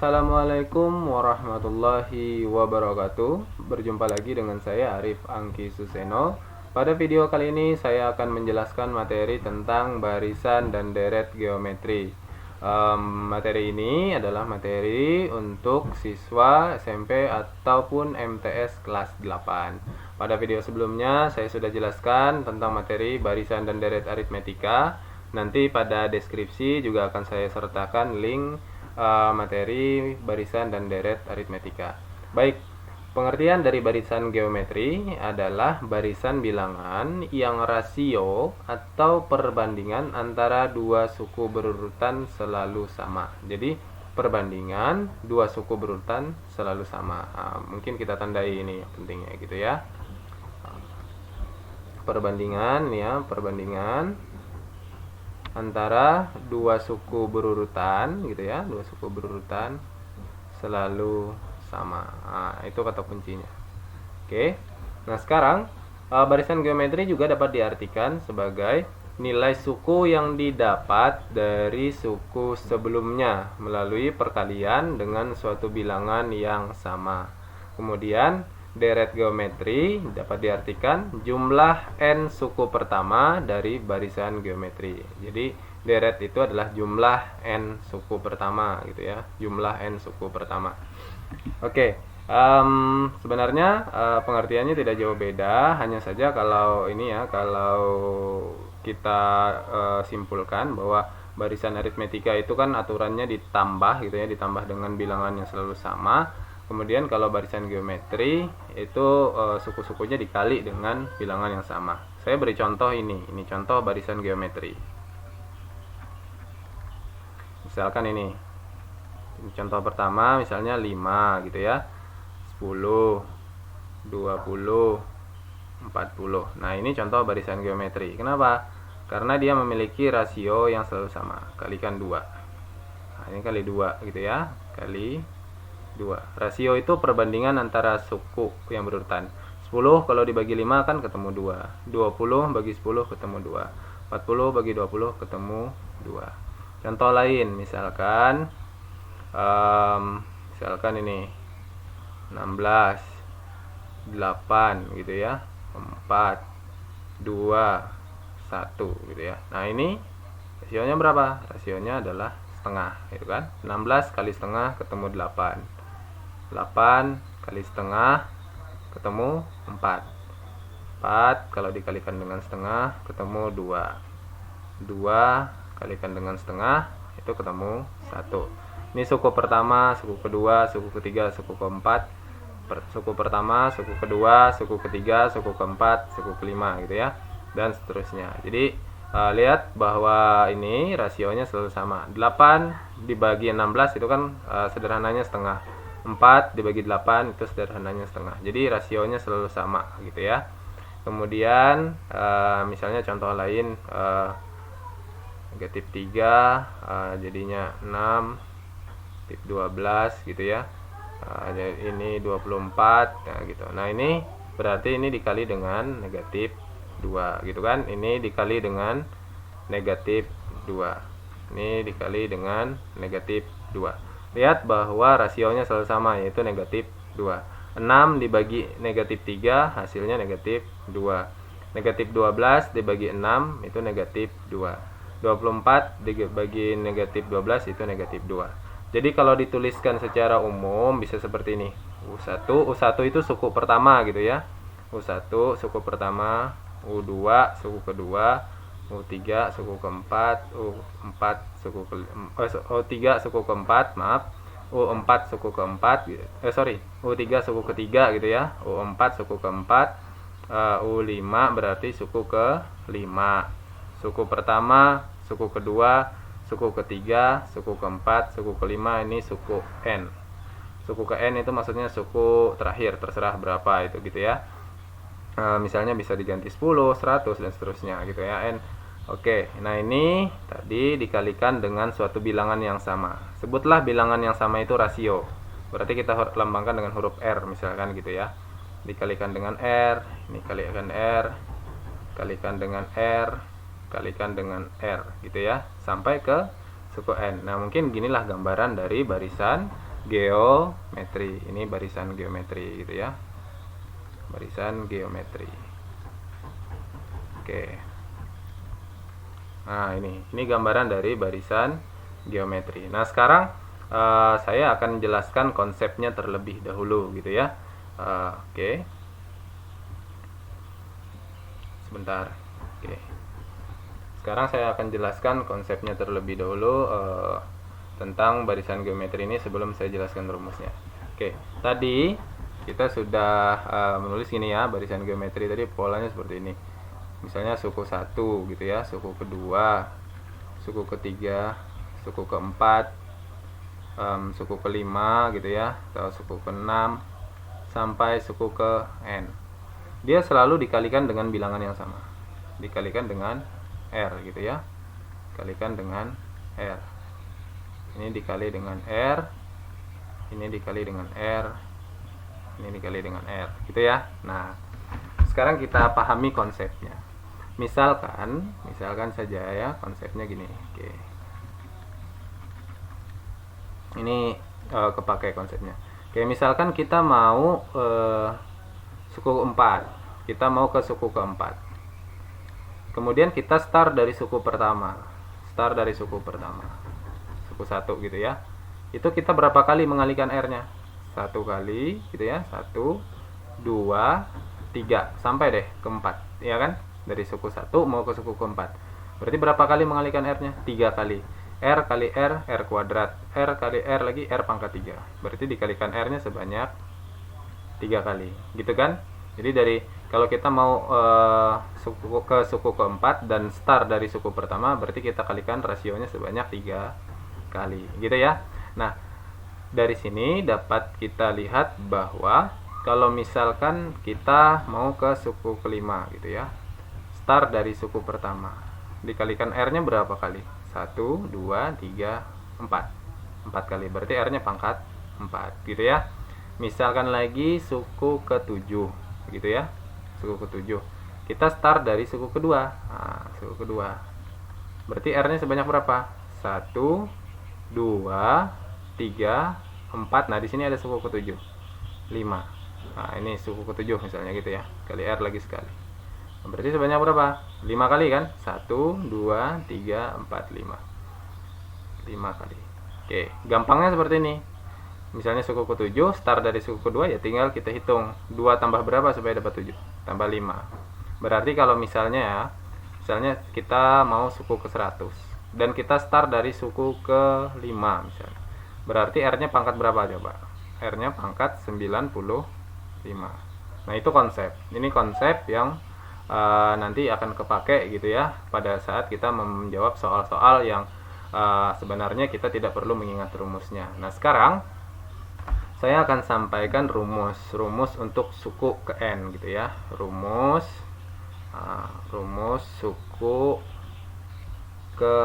Assalamualaikum warahmatullahi wabarakatuh. Berjumpa lagi dengan saya Arif Angki Suseno. Pada video kali ini saya akan menjelaskan materi tentang barisan dan deret geometri. Materi ini adalah materi untuk siswa SMP ataupun MTS kelas 8. Pada video sebelumnya saya sudah jelaskan tentang materi barisan dan deret aritmetika. Nanti pada deskripsi juga akan saya sertakan link materi barisan dan deret aritmetika. Baik, pengertian dari barisan geometri adalah barisan bilangan yang rasio atau perbandingan antara dua suku berurutan selalu sama. Jadi perbandingan dua suku berurutan selalu sama. Mungkin kita tandai ini pentingnya gitu ya. Perbandingan antara dua suku berurutan gitu ya, dua suku berurutan selalu sama. Itu kata kuncinya. Oke. Nah, sekarang barisan geometri juga dapat diartikan sebagai nilai suku yang didapat dari suku sebelumnya melalui perkalian dengan suatu bilangan yang sama. Kemudian deret geometri dapat diartikan jumlah n suku pertama dari barisan geometri. Jadi deret itu adalah jumlah n suku pertama gitu ya, jumlah n suku pertama. Oke, sebenarnya pengertiannya tidak jauh beda, hanya saja kalau ini ya, kalau kita simpulkan bahwa barisan aritmetika itu kan aturannya ditambah gitu ya, ditambah dengan bilangan yang selalu sama. Kemudian kalau barisan geometri itu suku-sukunya dikali dengan bilangan yang sama. Saya beri contoh ini contoh barisan geometri. Misalkan ini contoh pertama, misalnya 5 gitu ya, 10, 20, 40. Nah, ini contoh barisan geometri. Kenapa? Karena dia memiliki rasio yang selalu sama, kalikan 2. Nah, ini kali 2 gitu ya, kali 2. Rasio itu perbandingan antara suku yang berurutan. 10 kalau dibagi 5 kan ketemu 2. 20 bagi 10 ketemu 2. 40 bagi 20 ketemu 2. Contoh lain, misalkan ini 16, 8 gitu ya, 4, 2, 1 gitu ya. Nah, ini rasionya berapa? Rasionya adalah setengah gitu kan. 16 kali setengah ketemu 8. 8 kali setengah ketemu 4. 4 kalau dikalikan dengan setengah ketemu 2. 2 kalikan dengan setengah itu ketemu 1. Ini suku pertama, suku kedua, suku ketiga, suku keempat. Suku pertama, suku kedua, suku ketiga, suku keempat, suku kelima gitu ya, dan seterusnya. Jadi lihat bahwa ini rasionya selalu sama. 8 dibagi 16 itu kan sederhananya setengah. 4 dibagi 8 itu sederhananya setengah. Jadi rasionya selalu sama gitu ya. Kemudian misalnya contoh lain, negatif 3 jadinya 6, negatif 12 gitu ya. Ini 24 nah gitu. Nah, ini berarti ini dikali dengan negatif 2 gitu kan. Ini dikali dengan negatif 2. Ini dikali dengan negatif 2. Lihat bahwa rasionya selalu sama, yaitu negatif 2. 6 dibagi negatif 3 hasilnya negatif 2. Negatif 12 dibagi 6 itu negatif 2. 24 dibagi negatif 12 itu negatif 2. Jadi kalau dituliskan secara umum bisa seperti ini. U1 itu suku pertama gitu ya. U1 suku pertama, U2 suku kedua, U3 suku keempat, U4 suku U3 suku keempat, maaf, U4 suku keempat, U3 suku ketiga gitu ya, U4 suku keempat, U5 berarti suku ke-5. Suku pertama, suku kedua, suku ketiga, suku keempat, suku kelima, ini suku N. Suku ke N itu maksudnya suku terakhir, terserah berapa itu gitu ya. Misalnya bisa diganti 10, 100 dan seterusnya gitu ya, N. Oke, nah ini tadi dikalikan dengan suatu bilangan yang sama. Sebutlah bilangan yang sama itu rasio. Berarti kita lambangkan dengan huruf R misalkan gitu ya. Dikalikan dengan R, ini kalikan R, kalikan dengan R, kalikan dengan R gitu ya, sampai ke suku N. Nah, mungkin ginilah gambaran dari barisan geometri. Ini barisan geometri gitu ya. Barisan geometri. Oke. Nah, ini gambaran dari barisan geometri. Nah, sekarang saya akan jelaskan konsepnya terlebih dahulu gitu ya. Oke. Sebentar. Oke. Sekarang saya akan jelaskan konsepnya terlebih dahulu tentang barisan geometri ini sebelum saya jelaskan rumusnya. Oke, tadi kita sudah menulis gini ya, barisan geometri tadi polanya seperti ini. Misalnya suku 1 gitu ya, suku kedua, suku ketiga, suku keempat, suku kelima gitu ya, atau suku keenam sampai suku ke n. Dia selalu dikalikan dengan bilangan yang sama. Dikalikan dengan R gitu ya. Dikalikan dengan R. Ini dikali dengan R, ini dikali dengan R, ini dikali dengan R, gitu ya. Nah, sekarang kita pahami konsepnya. Misalkan saja ya, konsepnya gini. Oke. Ini kepakai konsepnya. Oke, misalkan kita mau suku 4, kita mau ke suku keempat. Kemudian kita start dari suku pertama, suku 1 gitu ya. Itu kita berapa kali mengalikan R-nya? 1 kali gitu ya. 1, 2, 3 sampai deh ke 4, ya kan? Dari suku 1 mau ke suku keempat. Berarti berapa kali mengalikan R-nya? 3 kali. R kali R, R kuadrat. R kali R lagi, R pangkat 3. Berarti dikalikan R-nya sebanyak 3 kali. Gitu kan? Jadi dari kalau kita mau ke suku keempat dan start dari suku pertama, berarti kita kalikan rasionya sebanyak 3 kali. Gitu ya. Nah, dari sini dapat kita lihat bahwa kalau misalkan kita mau ke suku kelima gitu ya. Start dari suku pertama. Dikalikan R-nya berapa kali? 1, 2, 3, 4. 4 kali. Berarti R-nya pangkat 4 gitu ya. Misalkan lagi suku ke-7 gitu ya. Suku ke-7. Kita start dari suku kedua. Nah, suku kedua. Berarti R-nya sebanyak berapa? 1, 2, 3, 4. Nah, di sini ada suku ke-7. 5. Nah, ini suku ke-7 misalnya gitu ya. Kali R lagi sekali. Berarti sebanyak berapa? 5 kali kan? 1, 2, 3, 4, 5. 5 kali. Oke, gampangnya seperti ini. Misalnya suku ke-7, start dari suku kedua ya tinggal kita hitung 2 tambah berapa supaya dapat 7? Tambah 5. Berarti kalau misalnya kita mau suku ke-100 dan kita start dari suku ke-5 misalnya. Berarti R-nya pangkat berapa coba? R-nya pangkat 95. Nah, itu konsep. Ini konsep yang nanti akan kepake gitu ya pada saat kita menjawab soal-soal yang sebenarnya kita tidak perlu mengingat rumusnya. Nah, sekarang saya akan sampaikan rumus untuk suku ke n gitu ya. Rumus suku ke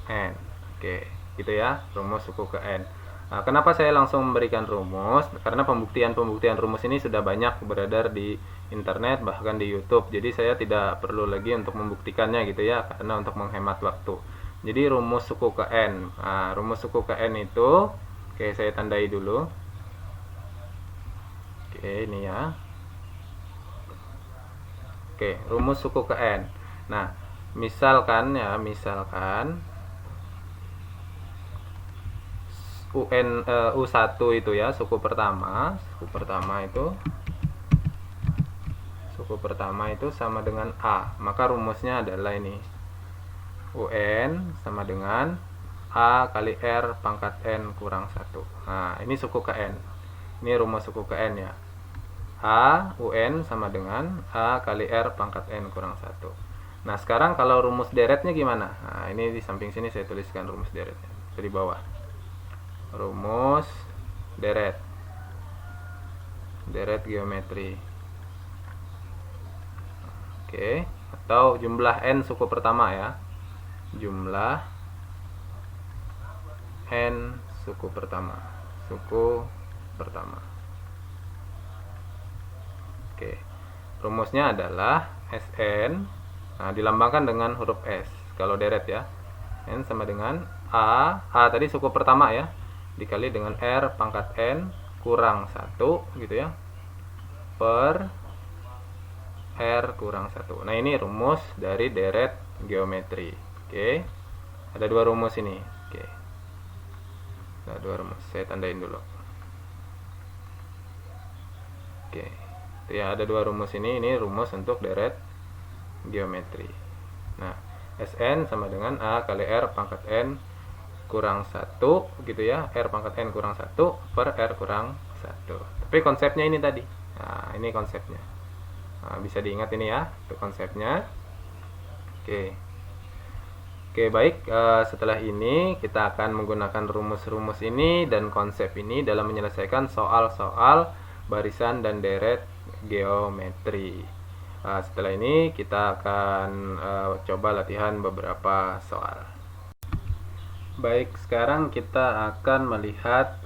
n. Oke, gitu ya, rumus suku ke n. Nah, kenapa saya langsung memberikan rumus? Karena pembuktian rumus ini sudah banyak beredar di internet, bahkan di YouTube. Jadi saya tidak perlu lagi untuk membuktikannya gitu ya, karena untuk menghemat waktu. Jadi rumus suku ke n. Nah, rumus suku ke n itu, oke, saya tandai dulu. Oke, ini ya. Oke, rumus suku ke n. Nah, misalkan U1 itu ya, suku pertama itu sama dengan A. Maka rumusnya adalah ini. UN sama dengan A kali R pangkat N kurang 1. Nah, ini suku ke N. Ini rumus suku ke N ya. A UN sama dengan A kali R pangkat N kurang 1. Nah, sekarang kalau rumus deretnya gimana? Nah, ini di samping sini saya tuliskan rumus deretnya. Di bawah. Rumus deret geometri. Oke, atau jumlah n suku pertama ya. Jumlah n suku pertama. Oke. Rumusnya adalah Sn. Nah, dilambangkan dengan huruf S kalau deret ya. N sama dengan A tadi suku pertama ya. dikali dengan R pangkat N kurang 1 gitu ya, per R kurang 1. Nah, ini rumus dari deret geometri. Oke. Ada dua rumus ini. Oke. Ada dua rumus. Saya tandain dulu. Oke. Itu ya, ada dua rumus ini. Ini rumus untuk deret geometri. Nah, Sn sama dengan A kali R pangkat N kurang 1 gitu ya. R pangkat N kurang 1 per R kurang 1. Tapi konsepnya ini tadi. Nah, ini konsepnya. Nah, bisa diingat ini ya, itu konsepnya. Oke. Oke, baik. Setelah ini kita akan menggunakan rumus-rumus ini dan konsep ini dalam menyelesaikan soal-soal barisan dan deret geometri. Setelah ini kita akan coba latihan beberapa soal. Baik, sekarang kita akan melihat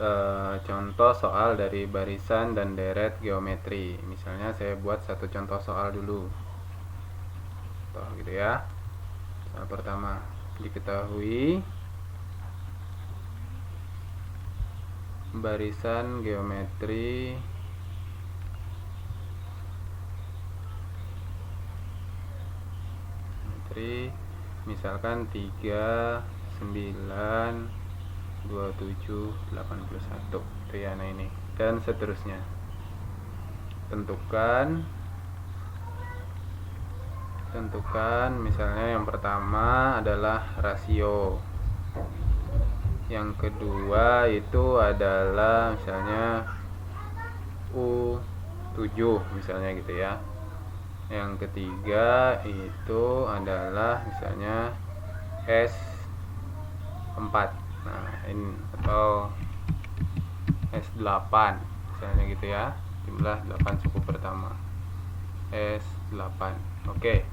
contoh soal dari barisan dan deret geometri. Misalnya saya buat satu contoh soal dulu. Contoh gitu ya. Soal pertama, diketahui barisan geometri misalkan 3 9 27 81 itu ya. Nah, ini dan seterusnya. Tentukan misalnya yang pertama adalah rasio, yang kedua itu adalah misalnya U7 misalnya gitu ya, yang ketiga itu adalah misalnya S4, nah ini, atau S8 misalnya gitu ya, jumlah 8 suku pertama S8. Oke.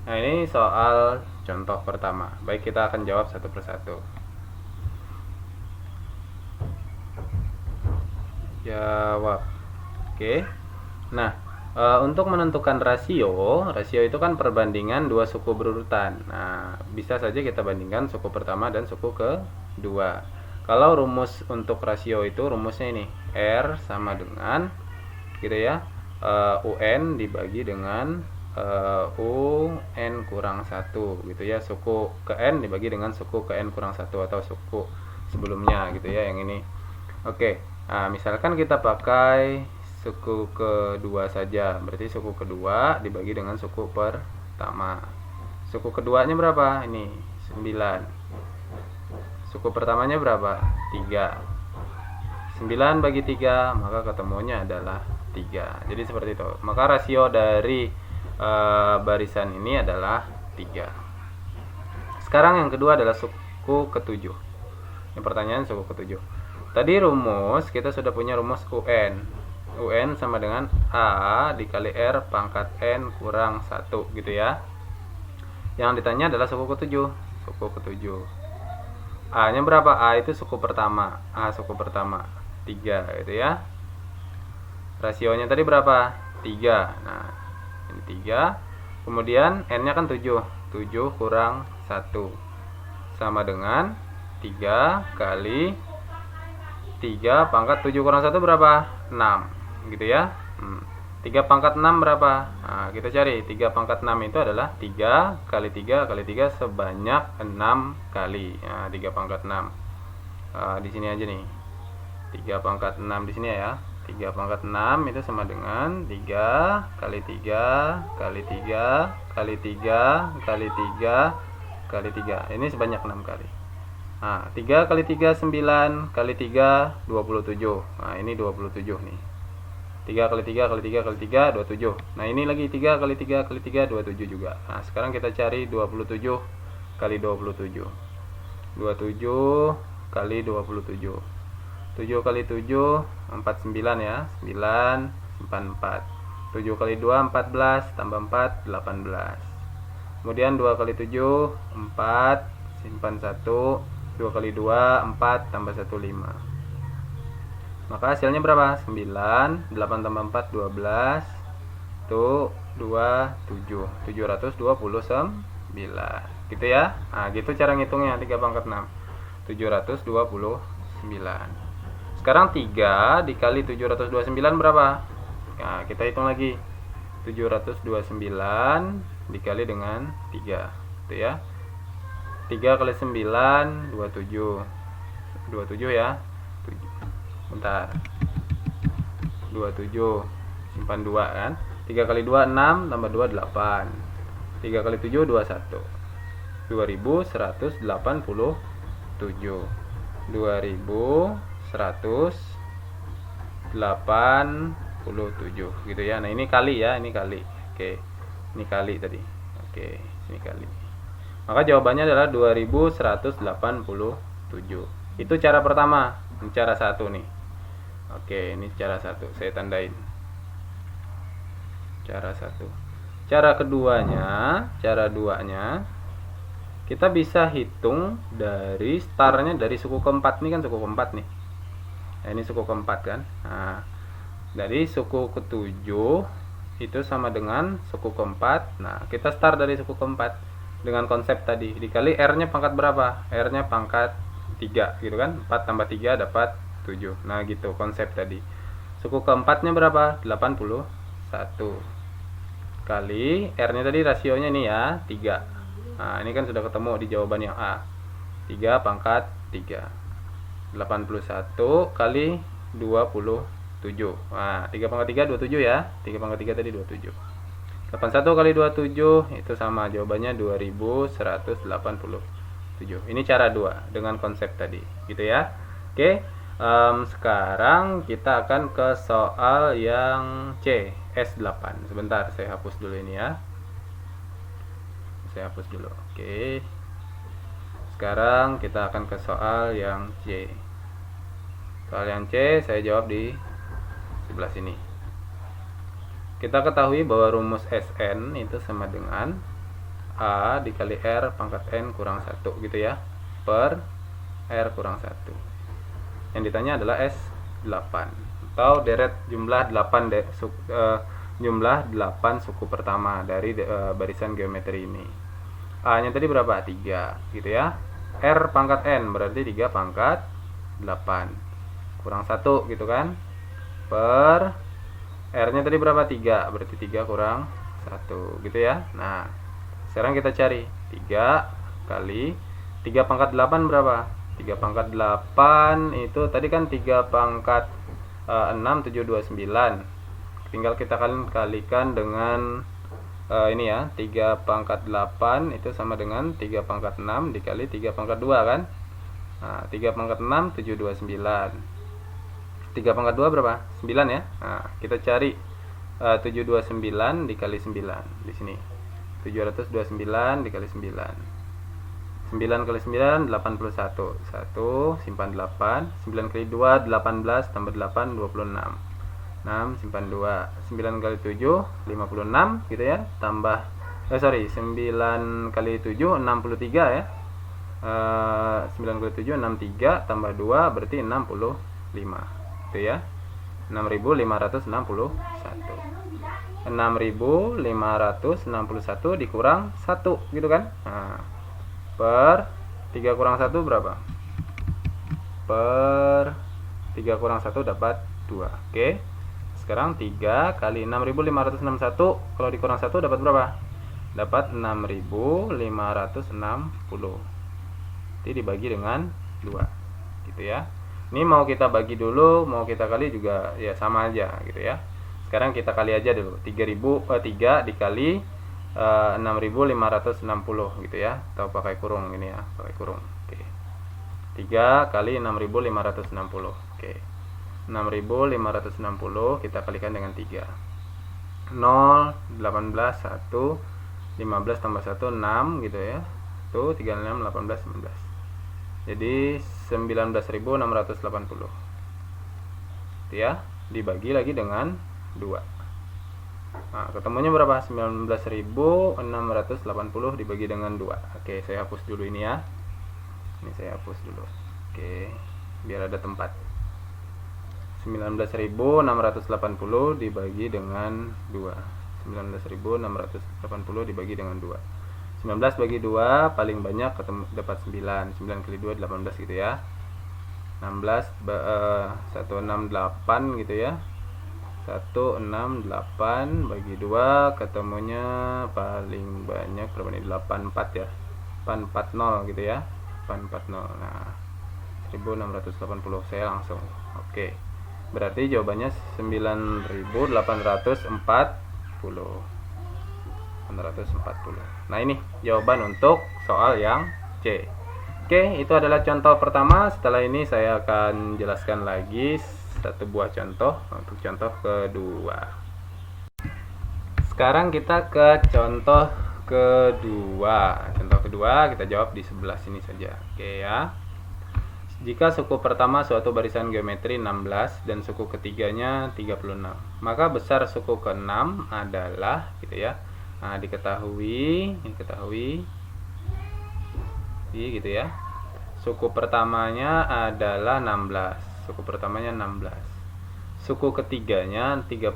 Nah, ini soal contoh pertama. Baik, kita akan jawab satu persatu. Jawab. Oke. Nah, untuk menentukan rasio itu kan perbandingan dua suku berurutan. Nah, bisa saja kita bandingkan suku pertama dan suku kedua. Kalau rumus untuk rasio itu rumusnya ini, R sama dengan gitu ya, UN dibagi dengan UN kurang 1 gitu ya. Suku ke N dibagi dengan suku ke N kurang 1 atau suku sebelumnya gitu ya, yang ini. Oke. Nah, misalkan kita pakai suku kedua saja, berarti suku kedua dibagi dengan suku pertama. Suku keduanya berapa? Ini 9. Suku pertamanya berapa? 3. 9 bagi 3, maka ketemunya adalah 3. Jadi seperti itu. Maka rasio dari barisan ini adalah 3. Sekarang yang kedua adalah suku ketujuh. Yang pertanyaan suku ketujuh. Tadi rumus kita sudah punya rumus UN. UN sama dengan A dikali R pangkat N kurang 1 gitu ya. Yang ditanya adalah suku ketujuh. Suku ketujuh. A nya berapa? A itu suku pertama. A suku pertama 3 gitu ya. Rasionya tadi berapa? 3. Nah, ini 3. Kemudian N nya kan 7. 7 kurang 1 sama dengan 3 kali 3 pangkat 7 kurang 1 berapa? 6 gitu ya. 3 pangkat 6 berapa? Nah, kita cari 3 pangkat 6 itu adalah 3 kali 3 kali 3 sebanyak 6 kali. Nah, 3 pangkat 6 di sini aja nih. 3 pangkat 6 di sini ya. 3 pangkat 6 itu sama dengan 3 kali 3 kali 3 kali 3 kali 3 kali 3. Ini sebanyak 6 kali. Nah, 3 kali 3 9 kali 3 27. Nah, ini 27 nih. 3 kali 3 kali 3 kali 3 27. Nah, ini lagi 3 kali 3 kali 3 27 juga. Nah, sekarang kita cari 27 kali 27. 27 kali 27. 7 kali 7 49 ya. 9 simpan 4. 7 kali 2 14 tambah 4 18. Kemudian 2 kali 7 4 simpan 1. 2 kali 2 4 tambah 1 5. Maka hasilnya berapa? 9, 8 tambah 4 12, itu 27, 729 gitu ya. Nah, gitu cara ngitungnya 3 pangkat 6, 729. sekarang 3 dikali 729 berapa? Nah, kita hitung lagi. 729 dikali dengan 3. Itu ya. 3 kali 9 27. 27 ya. 7. Bentar. 27. Simpan 2 kan. 3 kali 2 6 tambah 2 8. 3 kali 7 21. 2187. 2187 gitu ya. Nah, ini kali ya, ini kali. Oke. Ini kali tadi. Oke, sini kali. Maka jawabannya adalah 2187. Itu cara pertama, ini cara 1 nih. Oke, ini cara 1. Saya tandain. Cara 1. Cara keduanya, cara 2-nya kita bisa hitung dari startnya dari suku keempat. Ini kan suku keempat nih. Nah, ini suku keempat kan. Nah, dari suku ketujuh itu sama dengan suku keempat. Nah, kita start dari suku keempat dengan konsep tadi. Dikali R-nya pangkat berapa? R-nya pangkat 3 gitu kan. 4 tambah 3 dapat 7. Nah, gitu konsep tadi. Suku keempatnya berapa? 81. Kali R-nya tadi rasionya nih ya, 3. Nah, ini kan sudah ketemu di jawaban yang A. 3 pangkat 3. 81 kali 27. Nah, 3 pangkat 3 27 ya. 3 pangkat 3 tadi 27. 81 kali 27 itu sama, jawabannya 2187. Ini cara 2 dengan konsep tadi, gitu ya. Oke. Sekarang kita akan ke soal yang C, S8. Sebentar, saya hapus dulu ini ya. Saya hapus dulu. Oke. Sekarang kita akan ke soal yang C. Soal yang C saya jawab di sebelah sini. Kita ketahui bahwa rumus Sn itu sama dengan A dikali R pangkat N kurang 1 gitu ya, per R kurang 1. Yang ditanya adalah S8 atau deret jumlah 8 jumlah 8 suku pertama dari barisan geometri ini. A nya tadi berapa? 3 gitu ya. R pangkat N berarti 3 pangkat 8 kurang 1 gitu kan, per R nya tadi berapa? 3 berarti 3 kurang 1 gitu ya. Nah, sekarang kita cari 3 kali 3 pangkat 8 berapa? 3 pangkat 8 itu tadi kan 3 pangkat 6 729. Tinggal kita kalikan dengan ini ya, 3 pangkat 8 itu sama dengan 3 pangkat 6 dikali 3 pangkat 2 kan. Nah, 3 pangkat 6 729. 3 pangkat 2 berapa? 9 ya. Nah, kita cari 729 dikali 9 di sini. 729 dikali 9. 9 kali 9 81. 1 simpan 8. 9 kali 2 18 tambah 8 26. 6 simpan 2. 9 kali 7 56 gitu ya, tambah 9 kali 7 63 ya. 9 kali 7 63 tambah 2 berarti 65 gitu ya. 6561. 6561 dikurang 1 gitu kan. Nah, per 3 kurang 1 berapa? Per 3 kurang 1 dapat 2. Oke. Sekarang 3 kali 6561 kalau dikurang 1 dapat berapa? Dapat 6560. Jadi dibagi dengan 2 gitu ya. Ini mau kita bagi dulu, mau kita kali juga ya sama aja gitu ya. Sekarang kita kali aja dulu. 3 dikali 6560 gitu ya. Atau pakai kurung ini ya, pakai kurung. Oke. 3 kali 6560. Oke. 6560 kita kalikan dengan 3. 0 18 1 15 tambah 1 6 gitu ya. Tuh 36 18 19. Jadi 19.680. Ya, dibagi lagi dengan 2. Nah, ketemunya berapa? 19.680 dibagi dengan 2. Oke, saya hapus dulu ini ya. Ini saya hapus dulu. Oke, biar ada tempat. 19.680 dibagi dengan 2. 19.680 dibagi dengan 2. 19 bagi 2 paling banyak ketemu dapat 9. 9 kali 2 18 gitu ya. 168 gitu ya. 168 bagi 2 ketemunya paling banyak berapa nih? 84 ya. 840 gitu ya. 840. Nah, 1680 saya langsung. Oke. Berarti jawabannya 9840. 840. Nah, ini jawaban untuk soal yang C. Oke, itu adalah contoh pertama. Setelah ini saya akan jelaskan lagi satu buah contoh untuk contoh kedua. Sekarang kita ke contoh kedua. Contoh kedua kita jawab di sebelah sini saja. Oke ya. Jika suku pertama suatu barisan geometri 16 dan suku ketiganya 36, maka besar suku ke-6 adalah gitu ya. Nah, diketahui gitu ya. Suku pertamanya adalah 16. Suku pertamanya 16. Suku ketiganya 36.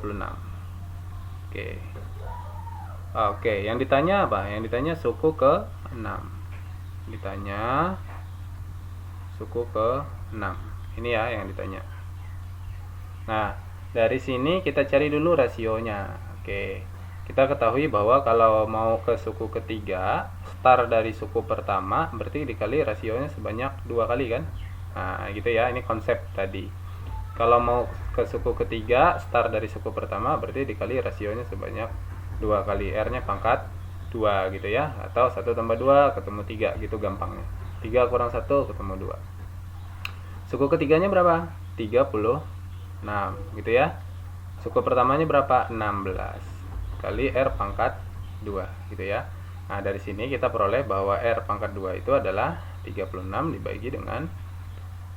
Oke, yang ditanya apa? Yang ditanya suku ke-6. Ditanya suku ke-6. Ini ya yang ditanya. Nah, dari sini kita cari dulu rasionya. Oke. Kita ketahui bahwa kalau mau ke suku ketiga, star dari suku pertama berarti dikali rasionya sebanyak 2 kali kan? Nah, gitu ya. Ini konsep tadi. Kalau mau ke suku ketiga, star dari suku pertama berarti dikali rasionya sebanyak 2 kali. R-nya pangkat 2 gitu ya. Atau 1 tambah 2 ketemu 3 gitu gampangnya. 3 kurang 1 ketemu 2. Suku ketiganya berapa? 36 gitu ya. Suku pertamanya berapa? 16 kali R pangkat 2 gitu ya. Nah, dari sini kita peroleh bahwa R pangkat 2 itu adalah 36 dibagi dengan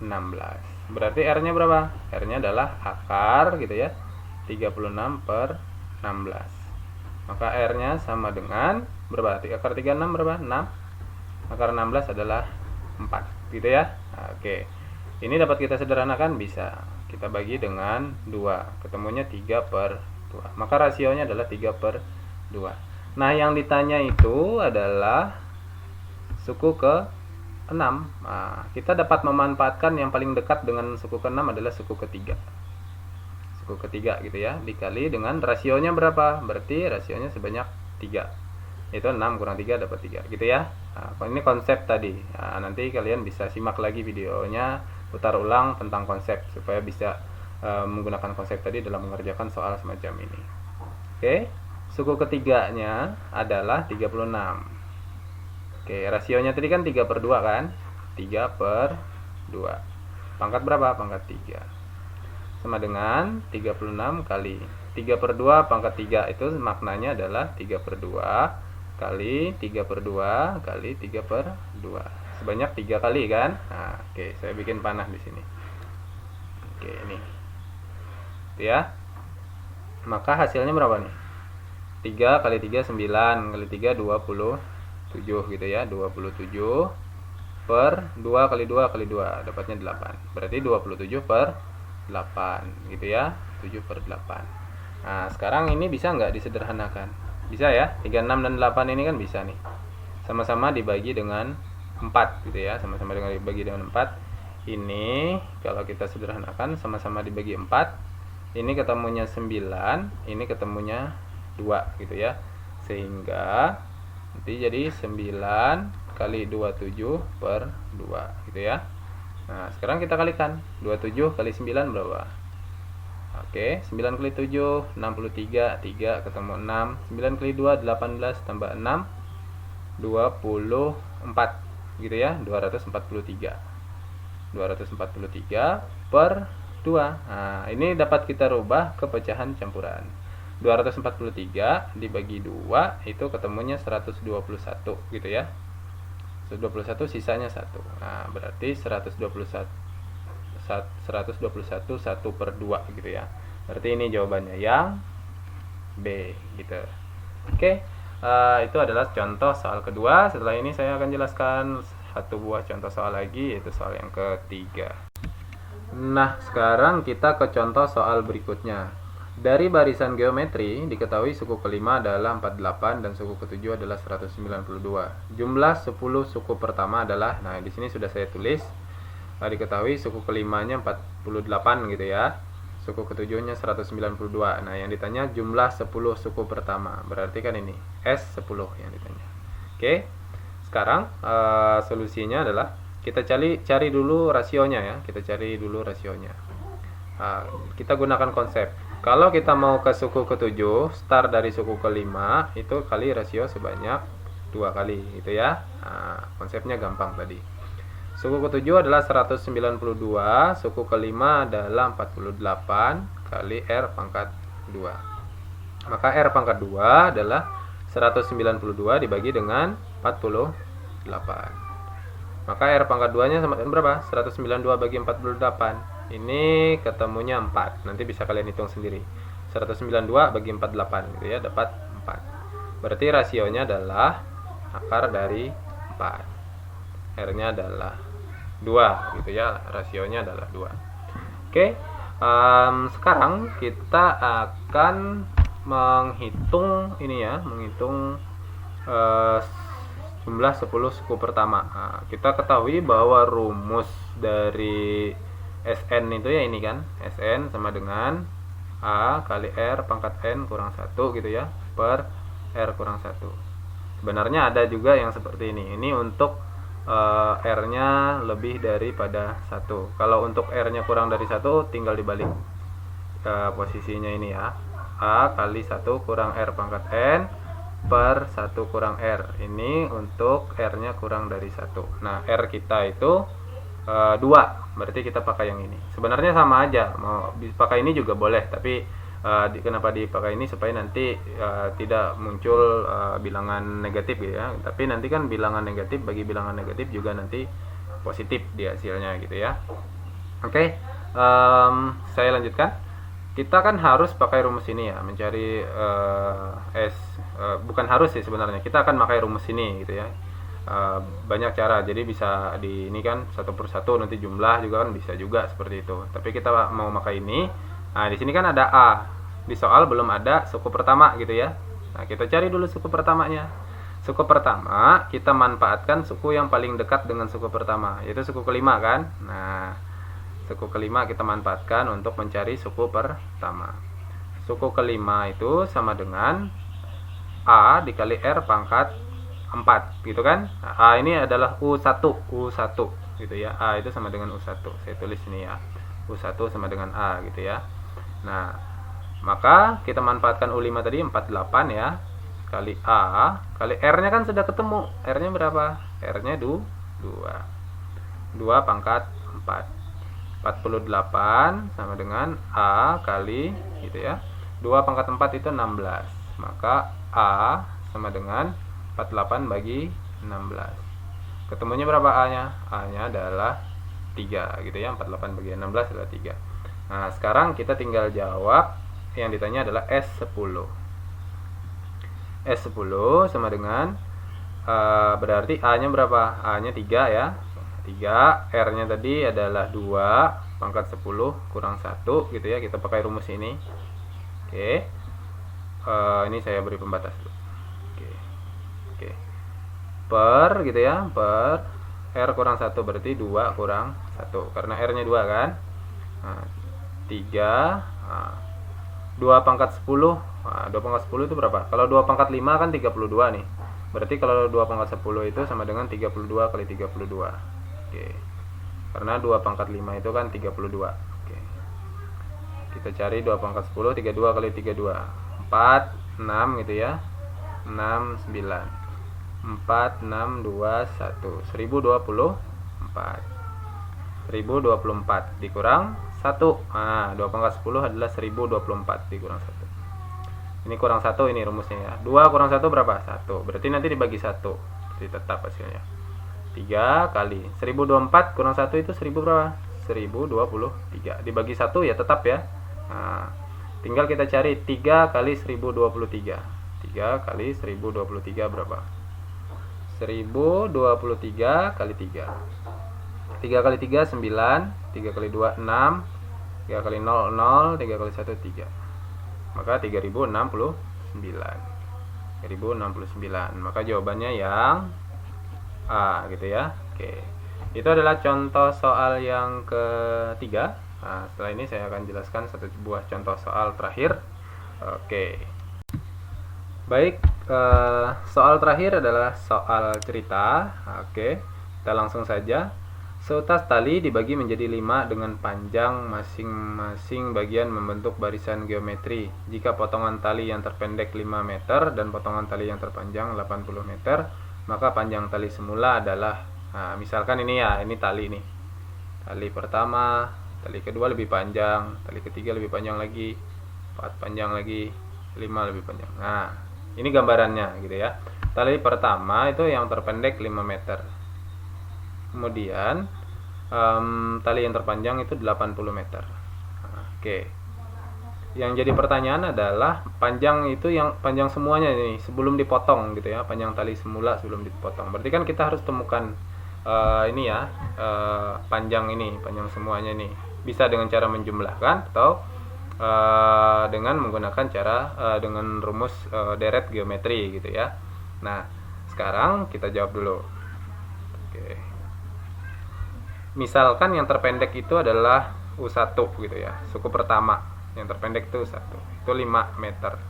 16. Berarti R-nya berapa? R-nya adalah akar gitu ya. 36 per 16. Maka R-nya sama dengan berapa? Akar 36 berapa? 6. Akar 16 adalah 4 gitu ya. Nah, oke. Ini dapat kita sederhanakan bisa. Kita bagi dengan 2. Ketemunya 3 per 2. Maka rasionya adalah 3 per 2. Nah, yang ditanya itu adalah suku ke-6. Nah, kita dapat memanfaatkan yang paling dekat dengan suku ke-6 adalah suku ketiga. Suku ketiga gitu ya. Dikali dengan rasionya berapa? Berarti rasionya sebanyak 3. Itu 6 kurang 3 dapat 3 gitu ya. Nah, ini konsep tadi. Nah, nanti kalian bisa simak lagi videonya, putar ulang tentang konsep supaya bisa menggunakan konsep tadi dalam mengerjakan soal semacam ini. Oke, suku ketiganya adalah 36. Oke, rasionya tadi kan 3 per 2 kan? 3 per 2. Pangkat berapa? Pangkat 3. Sama dengan 36 kali 3 per 2 pangkat 3 itu maknanya adalah 3 per 2 kali 3 per 2 kali 3 per 2. Sebanyak 3 kali kan? Nah, oke, saya bikin panah di sini. Oke, ini. Ya. Maka hasilnya berapa nih? 3 kali 3 9 kali 3 27 gitu ya. 27 per 2 kali 2 kali 2 dapatnya 8. Berarti 27 per 8 gitu ya. 7 per 8. Nah, sekarang ini bisa nggak disederhanakan? Bisa ya. 36 dan 8 ini kan bisa nih. Sama-sama dibagi dengan 4 gitu ya. Sama-sama dibagi dengan 4. Ini kalau kita sederhanakan sama-sama dibagi 4. Ini ketemunya 9, ini ketemunya 2 gitu ya. Sehingga nanti jadi 9 kali 27 per 2 gitu ya. Nah, sekarang kita kalikan. 27 kali 9 berapa? Oke, 9 kali 7 63, 3 ketemu 6. 9 kali 2 18 tambah 6 24 gitu ya. 243. 243 per 2. Nah, ini dapat kita rubah ke pecahan campuran. 243 dibagi 2 itu ketemunya 121 gitu ya. 121 sisanya 1. Nah, berarti 121 1 per 2 gitu ya. Berarti ini jawabannya yang B gitu. Oke, itu adalah contoh soal kedua. Setelah ini saya akan jelaskan satu buah contoh soal lagi, yaitu soal yang ketiga. Nah, sekarang kita ke contoh soal berikutnya. Dari barisan geometri, diketahui suku kelima adalah 48 dan suku ketujuh adalah 192. Jumlah 10 suku pertama adalah, nah di sini sudah saya tulis, diketahui suku kelimanya 48 gitu ya. Suku ketujuhnya 192. Nah, yang ditanya jumlah 10 suku pertama. Berarti kan ini S10 yang ditanya. Oke. Sekarang solusinya adalah kita cari dulu rasionya ya. Kita cari dulu rasionya. Kita gunakan konsep. Kalau kita mau ke suku ke-7, start dari suku ke-5 itu kali rasio sebanyak 2 kali gitu ya. Konsepnya gampang tadi. Suku ke-7 adalah 192, suku ke-5 adalah 48 kali R pangkat 2. Maka R pangkat 2 adalah 192 dibagi dengan 48. Maka R pangkat 2-nya sama dengan berapa? 192 bagi 48. Ini ketemunya 4. Nanti bisa kalian hitung sendiri. 192 bagi 48 gitu ya, dapat 4. Berarti rasionya adalah akar dari 4. R-nya adalah 2 gitu ya, rasionya adalah 2. Oke, sekarang kita akan menghitung ini ya, menghitung jumlah 10 suku pertama. Kita ketahui bahwa rumus dari Sn itu ya ini kan, Sn sama dengan A kali R pangkat N kurang 1 gitu ya, per R kurang 1. Sebenarnya ada juga yang seperti ini. Ini untuk R-nya lebih daripada 1. Kalau untuk R-nya kurang dari 1, tinggal dibalik posisinya ini ya. A kali 1 kurang R pangkat N per 1 kurang R. Ini untuk R-nya kurang dari 1. Nah, R kita itu 2. Berarti kita pakai yang ini. Sebenarnya sama aja. Mau pakai ini juga boleh, tapi kenapa dipakai ini supaya nanti tidak muncul bilangan negatif gitu ya. Tapi nanti kan bilangan negatif bagi bilangan negatif juga nanti positif di hasilnya gitu ya. Oke, saya lanjutkan. Kita kan harus pakai rumus ini ya, mencari bukan harus sih sebenarnya. Kita akan pakai rumus ini gitu ya. Banyak cara, jadi bisa di ini kan satu persatu nanti jumlah juga kan bisa juga seperti itu. Tapi kita mau pakai ini. Nah, di sini kan ada A. Di soal belum ada suku pertama gitu ya. Nah, kita cari dulu suku pertamanya. Suku pertama kita manfaatkan suku yang paling dekat dengan suku pertama, yaitu suku ke-5 kan. Nah, suku ke-5 kita manfaatkan untuk mencari suku pertama. Suku ke-5 itu sama dengan A dikali R pangkat 4 gitu kan. Nah, A ini adalah U1 gitu ya. A itu sama dengan U1. Saya tulis ini ya. U1 sama dengan A gitu ya. Nah, maka kita manfaatkan U5 tadi 48 ya, kali A, kali R-nya kan sudah ketemu. R-nya berapa? R-nya 2 pangkat 4. 48 sama dengan A kali gitu ya. 2 pangkat 4 itu 16. Maka A sama dengan 48 bagi 16. Ketemunya berapa A-nya? A-nya adalah 3 gitu ya. 48 bagi 16 adalah 3. Nah, sekarang kita tinggal jawab. Yang ditanya adalah S10. S10 sama dengan berarti A-nya berapa? A-nya 3 ya. 3, R-nya tadi adalah 2 pangkat 10 kurang 1 gitu ya. Kita pakai rumus ini. Oke. Ini saya beri pembatas dulu. Oke. Per gitu ya, per R kurang 1 berarti 2 kurang 1 karena R-nya 2 kan. Nah, 3 2 pangkat 10. Nah, 2 pangkat 10 itu berapa? Kalau 2 pangkat 5 kan 32 nih. Berarti kalau 2 pangkat 10 itu sama dengan 32 kali 32. Oke. Karena 2 pangkat 5 itu kan 32. Oke. Kita cari 2 pangkat 10, 32 kali 32. 4, 6 gitu ya. 6, 9. 4, 6, 2, 1. 1024. 1024 dikurang 1. Nah, 2 pangkat 10 adalah 1024 dikurang 1. Ini kurang 1 ini rumusnya ya. 2 kurang 1 berapa? 1. Berarti nanti dibagi 1. Jadi tetap hasilnya. 3 kali 1024 kurang 1 itu 1000 berapa? 1023. Dibagi 1 ya tetap ya. Nah, tinggal kita cari 3 kali 1023. 3 kali 1023 berapa? 1023 kali 3. 3 kali 3 9, 3 kali 2 6, 3 kali 0 0, 3 kali 1 3. Maka 3069. 3069. Maka jawabannya yang A gitu ya. Oke. Itu adalah contoh soal yang ketiga. Nah, setelah ini saya akan jelaskan satu buah contoh soal terakhir. Oke. Baik, soal terakhir adalah soal cerita. Oke, kita langsung saja. Seutas tali dibagi menjadi 5 dengan panjang masing-masing bagian membentuk barisan geometri. Jika potongan tali yang terpendek 5 meter dan potongan tali yang terpanjang 80 meter, maka panjang tali semula adalah, nah, misalkan ini ya, ini tali nih. Tali pertama, tali kedua lebih panjang, tali ketiga lebih panjang lagi, 4 panjang lagi, 5 lebih panjang. Nah, ini gambarannya gitu ya. Tali pertama itu yang terpendek 5 meter. Kemudian tali yang terpanjang itu 80 meter. Oke. Yang jadi pertanyaan adalah panjang itu yang panjang semuanya nih sebelum dipotong gitu ya, panjang tali semula sebelum dipotong. Berarti kan kita harus temukan ini ya, panjang semuanya nih. Bisa dengan cara menjumlahkan atau dengan menggunakan cara dengan rumus deret geometri gitu ya. Nah, sekarang kita jawab dulu. Oke. Misalkan yang terpendek itu adalah U1 gitu ya, suku pertama. Yang terpendek itu U1, itu 5 meter.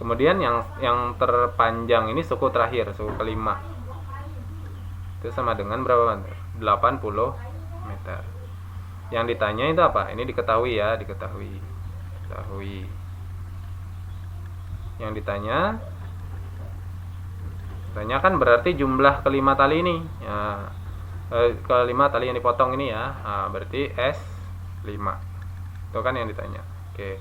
Kemudian yang terpanjang ini suku terakhir, suku kelima. Itu sama dengan berapa meter? 80 meter. Yang ditanya itu apa? Ini diketahui ya, diketahui. Yang ditanya kan berarti jumlah kelima tali ini. Ya, kelima tali yang dipotong ini ya, berarti S5. Itu kan yang ditanya. Oke.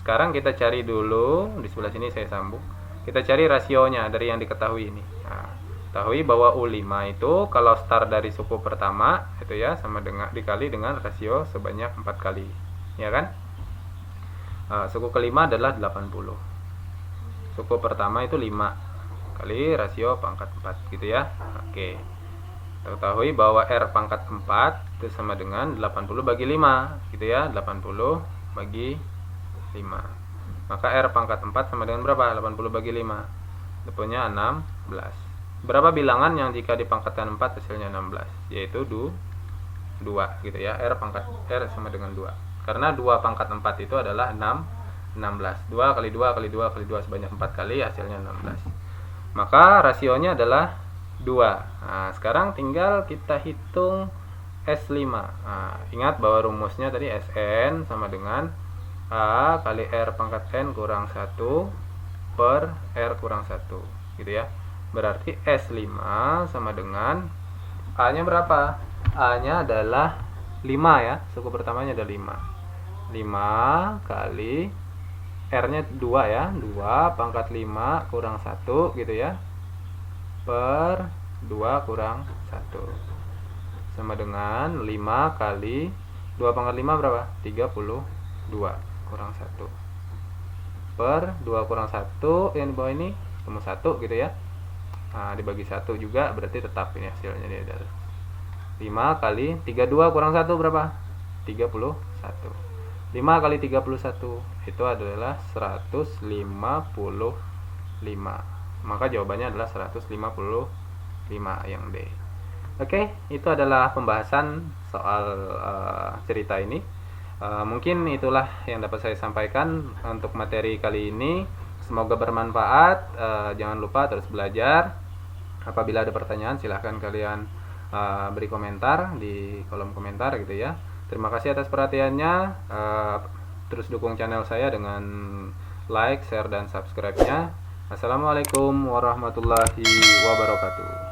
Sekarang kita cari dulu, di sebelah sini saya sambung. Kita cari rasionya dari yang diketahui ini. Nah, ketahui bahwa U5 itu kalau start dari suku pertama itu ya sama dengan dikali dengan rasio sebanyak 4 kali. Ya kan? Suku kelima adalah 80. Suku pertama itu 5 kali rasio pangkat 4 gitu ya. Oke. Kita ketahui bahwa R pangkat 4 itu sama dengan 80 bagi 5 gitu ya, 80 bagi 5. Maka R pangkat 4 sama dengan berapa? 80 bagi 5 itu punya 16. Berapa bilangan yang jika dipangkatkan 4 hasilnya 16? Yaitu 2 gitu ya. R pangkat R sama dengan 2. Karena 2 pangkat 4 itu adalah 16. 2 kali 2 kali 2 kali 2 sebanyak 4 kali hasilnya 16. Maka rasionya adalah 2. Nah, sekarang tinggal kita hitung S5. Nah, ingat bahwa rumusnya tadi Sn sama dengan A kali R pangkat N kurang 1 per R kurang 1 gitu ya. Berarti S5 sama dengan A nya berapa? A nya adalah 5 ya, suku pertamanya ada 5 kali R nya 2 ya, 2 pangkat 5 kurang 1 gitu ya, per 2 kurang 1 sama dengan 5 kali 2 pangkat 5 berapa? 32 kurang 1 per 2 kurang 1 yang di bawah ini ketemu 1 gitu ya. Nah, dibagi 1 juga berarti tetap ini hasilnya dia adalah 5 kali 32 kurang 1 berapa? 31. 5 kali 31 itu adalah 155. Maka jawabannya adalah 155 yang D. Oke, itu adalah pembahasan soal cerita ini. Mungkin itulah yang dapat saya sampaikan untuk materi kali ini. Semoga bermanfaat. Jangan lupa terus belajar. Apabila ada pertanyaan silahkan kalian beri komentar di kolom komentar gitu ya. Terima kasih atas perhatiannya. Terus dukung channel saya dengan like, share, dan subscribe-nya. Assalamualaikum warahmatullahi wabarakatuh.